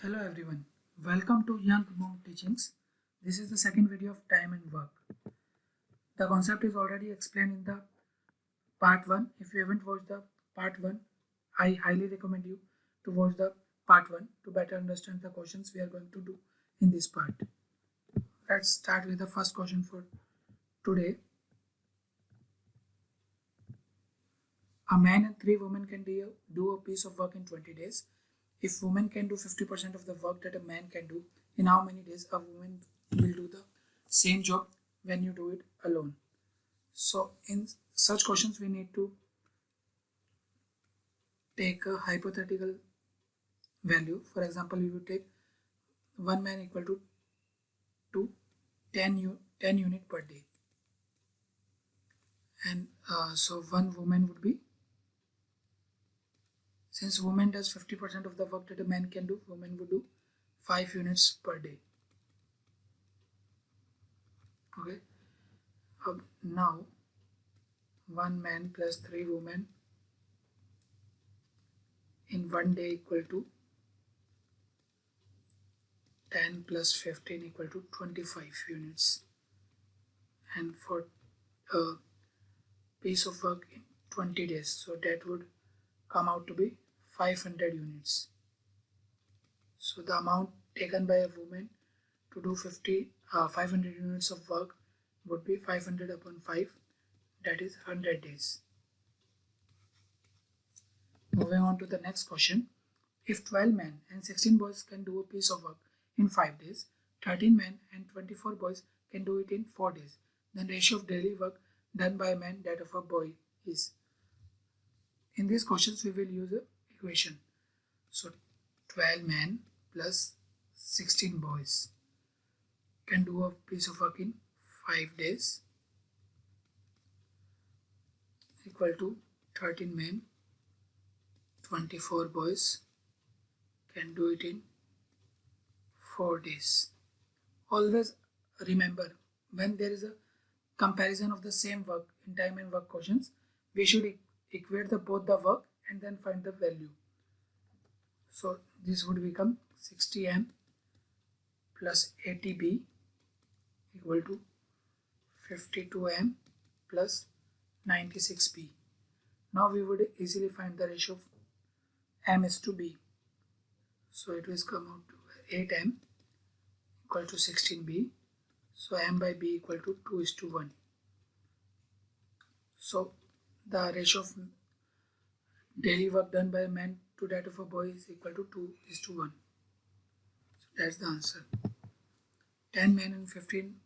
Hello everyone, welcome to Young Monk Teachings. This is the second video of time and work. The concept is already explained in the part 1. If you haven't watched the part 1, I highly recommend you to watch the part 1 to better understand the questions we are going to do in this part. Let's start with the first question for today. A man and 3 women can do a piece of work in 20 days. If women can do 50% of the work that a man can do, in how many days a woman will do the same job when you do it alone? So in such questions we need to take a hypothetical value. For example, we would take one man equal to 10 unit per day, and so one woman would be, since woman does 50% of the work that a man can do, woman would do 5 units per day. Okay, now 1 man plus 3 women in 1 day equal to 10 plus 15 equal to 25 units, and for a piece of work in 20 days, so that would come out to be 500 units. So the amount taken by a woman to do 500 units of work would be 500 upon 5, that is 100 days. Moving on to the next question. If 12 men and 16 boys can do a piece of work in 5 days, 13 men and 24 boys can do it in 4 days, then ratio of daily work done by a man that of a boy is. In these questions we will use a equation. So 12 men plus 16 boys can do a piece of work in 5 days equal to 13 men, 24 boys can do it in 4 days. Always remember, when there is a comparison of the same work in time and work questions, we should equate both the work and then find the value. So this would become 60m plus 80b equal to 52m plus 96b. Now we would easily find the ratio of m is to b. So it will come out to 8m equal to 16b. So m by b equal to 2:1. So the ratio of daily work done by a man to that of a boy is equal to 2:1. So that's the answer. 10 men and 15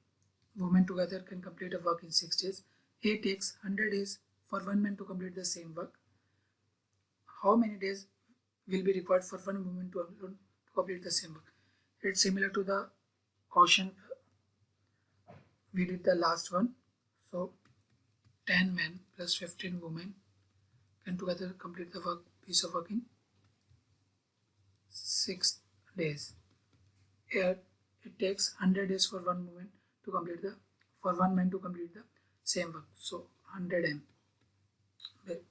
women together can complete a work in 6 days. It takes 100 days for one man to complete the same work. How many days will be required for one woman to complete the same work? It's similar to the question we did the last one. So 10 men plus 15 women can together complete the piece of work in 6 days. Here it takes 100 days for one woman to complete one man to complete the same work. So 100m,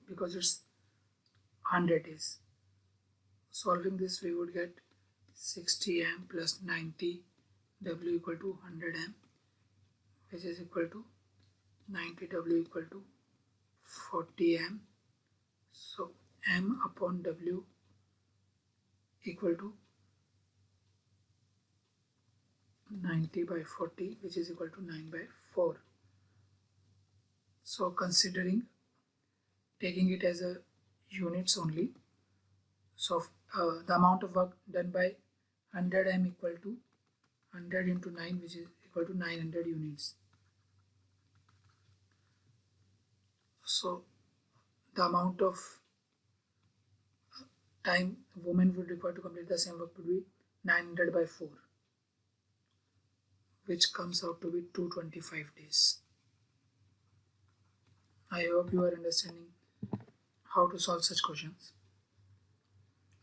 because it's 100 days. Solving this, we would get 60m plus 90w equal to 100m, which is equal to 90w equal to 40m. So m upon w equal to 90 by 40, which is equal to 9 by 4. So considering taking it as a units only, so the amount of work done by 100m equal to 100 into 9, which is equal to 900 units. So the amount of time a woman would require to complete the same work would be 900 by 4, which comes out to be 225 days. I hope you are understanding how to solve such questions.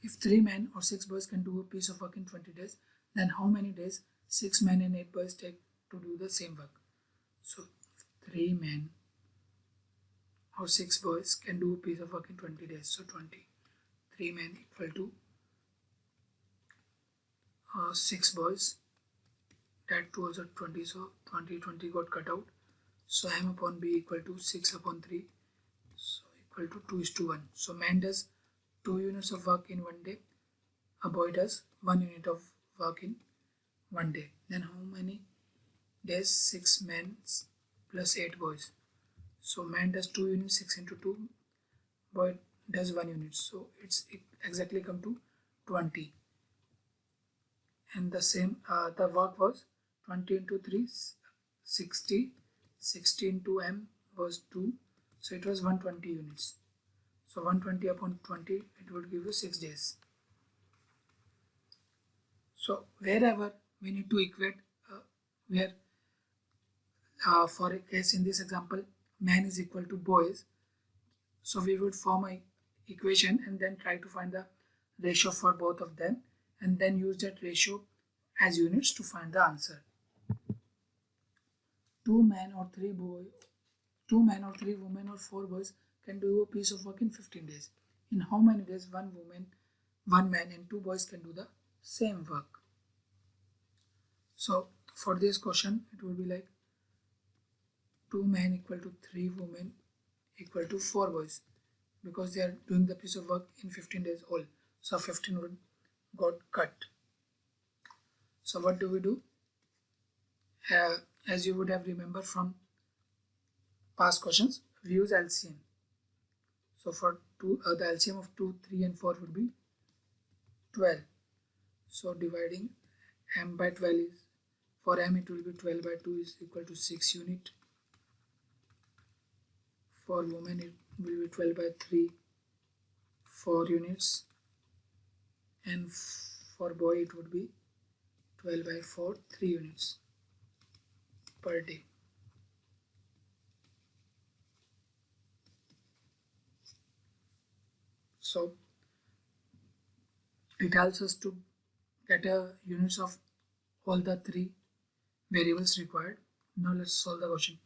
If 3 men or 6 boys can do a piece of work in 20 days, then how many days 6 men and 8 boys take to do the same work? So 3 men or 6 boys can do a piece of work in 20 days. So 3 men equal to 6 boys. That was a 20, so 20 got cut out. So M upon B equal to 6 upon 3, so equal to 2:1. So man does 2 units of work in 1 day, a boy does 1 unit of work in 1 day. Then how many days? 6 men plus 8 boys. So man does 2 units, 6 into 2, boy does 1 unit, so it exactly come to 20. And the same the work was 20 into 3, 60, 60 into M was 2, so it was 120 units. So 120 upon 20, it would give you 6 days. So wherever we need to equate, where for a case in this example man is equal to boys, so we would form a equation and then try to find the ratio for both of them and then use that ratio as units to find the answer. 2 men or 3 women or 4 boys can do a piece of work in 15 days. In how many days 1 woman, 1 man and 2 boys can do the same work? So for this question it would be like 2 men equal to 3 women equal to 4 boys, because they are doing the piece of work in 15 days all. So 15 would got cut. So what do we do? As you would have remembered from past questions, we use LCM. So for the LCM of 2, 3 and 4 would be 12. So dividing M by 12 is, for M it will be 12 by 2 is equal to 6 unit. For women it will be 12 by 3, 4 units. And for boy it would be 12 by 4, 3 units per day. So it helps us to get a units of all the 3 variables required. Now let's solve the question.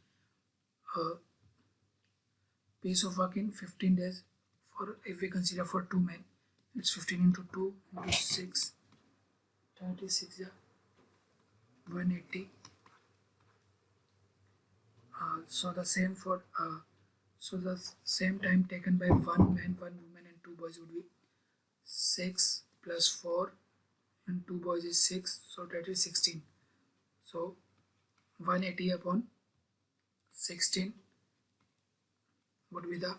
Piece of work in 15 days, for if we consider for 2 men, it's 15 into 2 into 6, 36, 180. So the same for so the same time taken by 1 man, 1 woman and 2 boys would be 6 plus 4 and 2 boys is 6, so that is 16. So 180 upon 16 would be the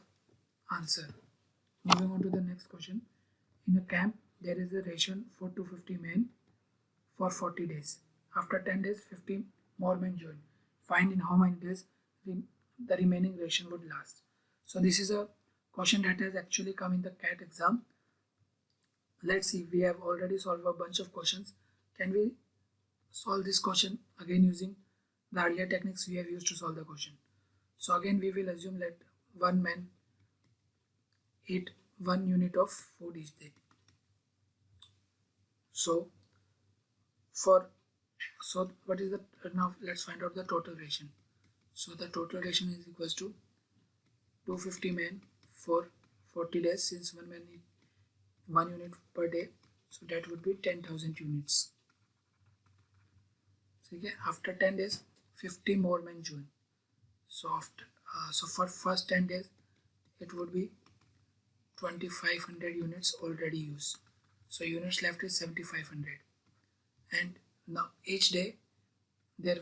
answer. Moving on to the next question. In a camp, there is a ration for 250 men for 40 days. After 10 days, 50 more men join. Find in how many days the remaining ration would last. So this is a question that has actually come in the CAT exam. Let's see, we have already solved a bunch of questions. Can we solve this question again using the earlier techniques we have used to solve the question? So again we will assume that 1 man eat 1 unit of food each day. So what is the, now let's find out the total ration. So the total ration is equals to 250 men for 40 days, since 1 man eat 1 unit per day, so that would be 10,000 units. So after 10 days 50 more men join. So after so for first 10 days it would be 2500 units already used, so units left is 7500. And now each day there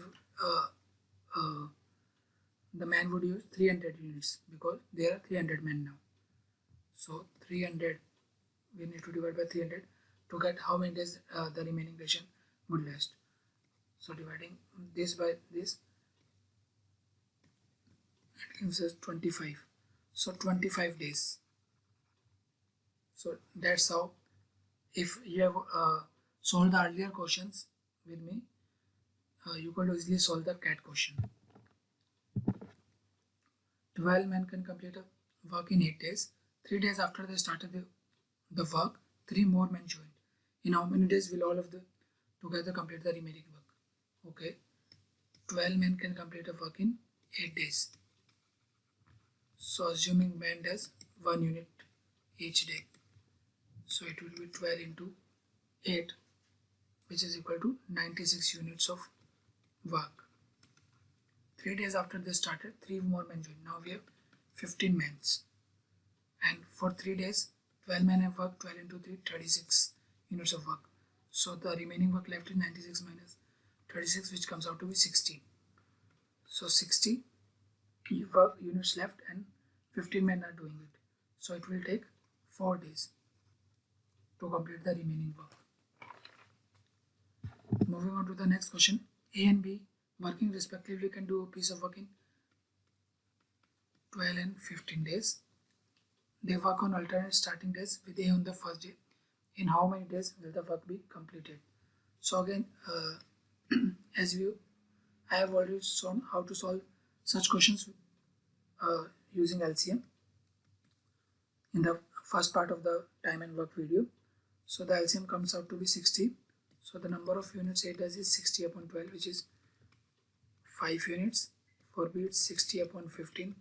the man would use 300 units because there are 300 men now. So 300, we need to divide by 300 to get how many days the remaining ration would last. So dividing this by this, it gives us 25. So 25 days. So that's how, if you have solved the earlier questions with me, you could easily solve the CAT question. 12 men can complete a work in 8 days. 3 days after they started the work, 3 more men joined. In how many days will all of them together complete the remaining work? Okay, 12 men can complete a work in 8 days. So assuming man does 1 unit each day, so it will be 12 into 8, which is equal to 96 units of work. 3 days after they started, 3 more men joined. Now we have 15 men. And for 3 days, 12 men have worked. 12 into 3, 36 units of work. So the remaining work left is 96 minus 36, which comes out to be 60. So 60 work units left and 15 men are doing it. So it will take 4 days to complete the remaining work. Moving on to the next question. A and B working respectively can do a piece of work in 12 and 15 days. They work on alternate starting days with A on the first day. In how many days will the work be completed? So again, I have already shown how to solve such questions using LCM in the first part of the time and work video. So the LCM comes out to be 60. So the number of units A does is 60 upon 12, which is 5 units. For B it's 60 upon 15,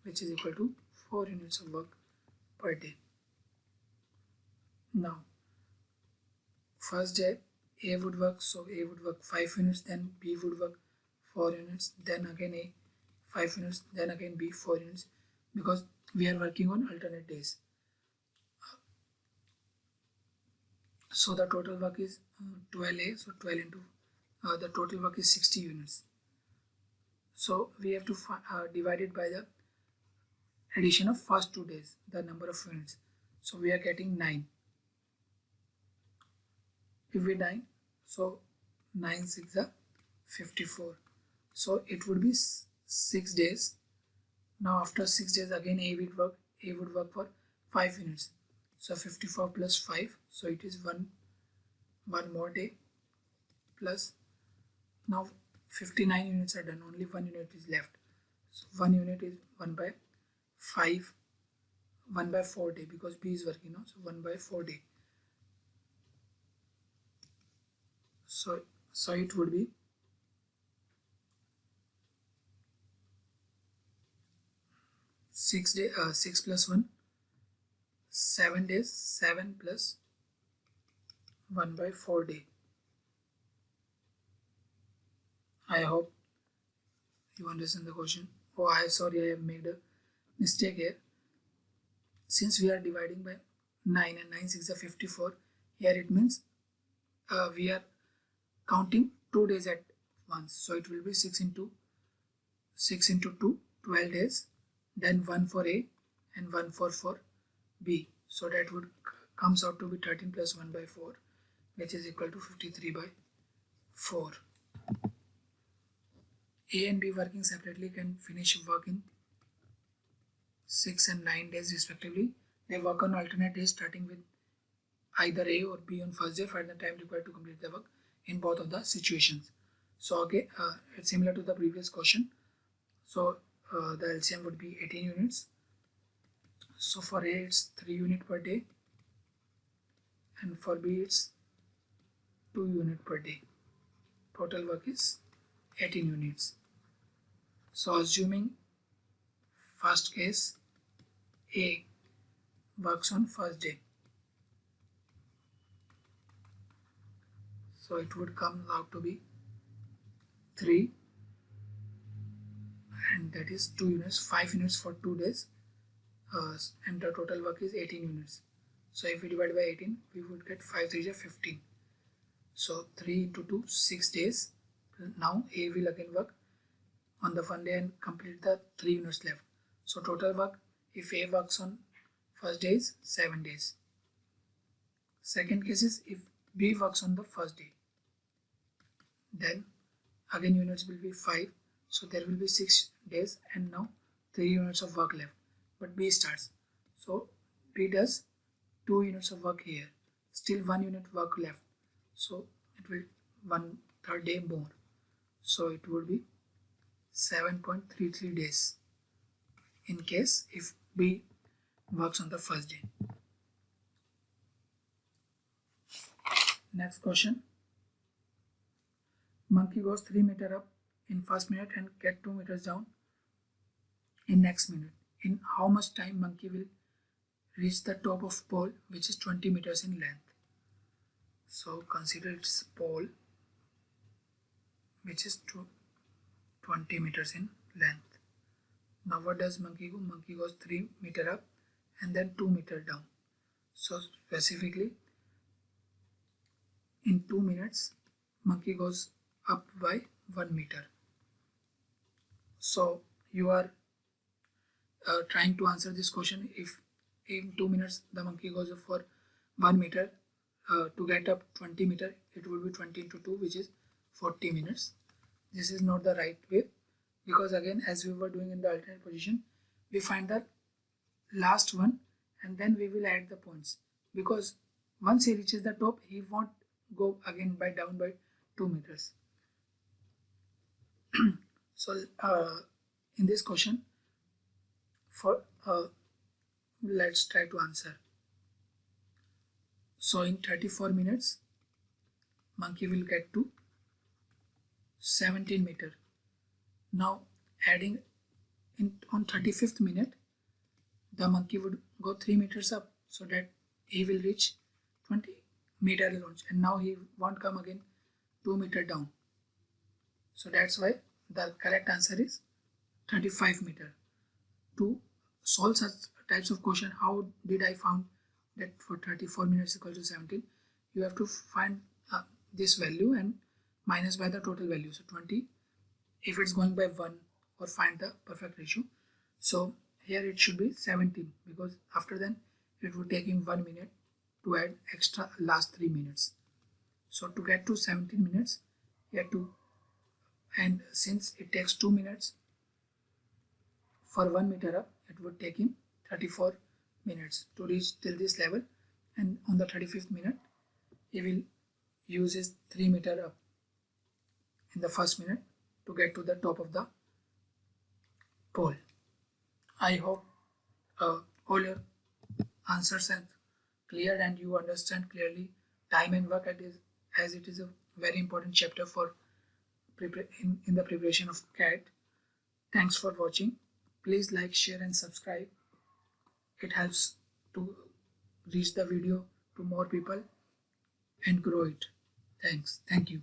which is equal to 4 units of work per day. Now, first day A would work, so A would work 5 units, then B would work 4 units, then again A 5 units, then again B 4 units, because we are working on alternate days. So the total work is 12A, so 12 into the total work is 60 units. So we have to divide it by the addition of first 2 days, the number of units. So we are getting 9. If we 9, so 9 6 are 54. So it would be 6 days. Now after 6 days again A would work for 5 units. So 54 plus 5, so it is one more day, plus now 59 units are done, only 1 unit is left. So 1 unit is 1 by 5, 1 by 4 day, because B is working now, so 1 by 4 day. So it would be 6 plus 1, 7 days, 7 plus 1 by 4 day. I hope you understand the question. Oh, I have made a mistake here. Since we are dividing by 9 and 9 6 are 54, here it means we are counting 2 days at once. So it will be 6 into 2, 12 days, then 1 for A and 1 for B. So that would comes out to be 13 plus 1 by 4, which is equal to 53 by 4. A and B working separately can finish work in 6 and 9 days respectively. They work on alternate days starting with either A or B on first day. Find the time required to complete the work in both of the situations. So again, it's similar to the previous question. So the LCM would be 18 units. So for A it's 3 units per day, and for B it's 2 units per day. Total work is 18 units. So assuming first case A works on first day, so it would come out to be 3, and that is 2 units, 5 units for 2 days, and the total work is 18 units. So if we divide by 18, we would get 5 3 is 15. So 3 into 2, 6 days. Now A will again work on the 1 day and complete the 3 units left. So total work, if A works on first day, is 7 days. Second case is if B works on the first day, then again units will be 5, so there will be 6 days, and now 3 units of work left. But B starts, so B does 2 units of work here, still 1 unit work left, so it will 1/3 day more, so it would be 7.33 days in case if B works on the first day. Next question. Monkey goes 3 meters up in first minute and get 2 meters down in next minute. In how much time monkey will reach the top of pole, which is 20 meters in length? So consider its pole, which is 20 meters in length. Now what does monkey go? Monkey goes 3 meter up and then 2 meter down. So specifically in 2 minutes monkey goes up by 1 meter. So you are trying to answer this question. If in 2 minutes the monkey goes up for 1 meter, to get up 20 meter it will be 20 into 2, which is 40 minutes. This is not the right way, because again, as we were doing in the alternate position, we find the last one and then we will add the points, because once he reaches the top he won't go again down by 2 meters. So in this question, for let's try to answer. So in 34 minutes monkey will get to 17 meter. Now adding on 35th minute the monkey would go 3 meters up, so that he will reach 20 meter launch, and now he won't come again 2 meter down. So that's why the correct answer is 35 meter. To solve such types of question, how did I found that for 34 minutes equal to 17? You have to find this value and minus by the total value. So 20, if it's going by 1, or find the perfect ratio. So here it should be 17, because after then it would take him 1 minute to add extra last 3 minutes. So to get to 17 minutes, you have to, and since it takes 2 minutes for 1 meter up, it would take him 34 minutes to reach till this level, and on the 35th minute he will use his 3 meter up in the first minute to get to the top of the pole. I hope all your answers are clear and you understand clearly time and work, as it is a very important chapter for in the preparation of CAT. Thanks for watching. Please like, share and subscribe. It helps to reach the video to more people and grow it. Thanks. Thank you.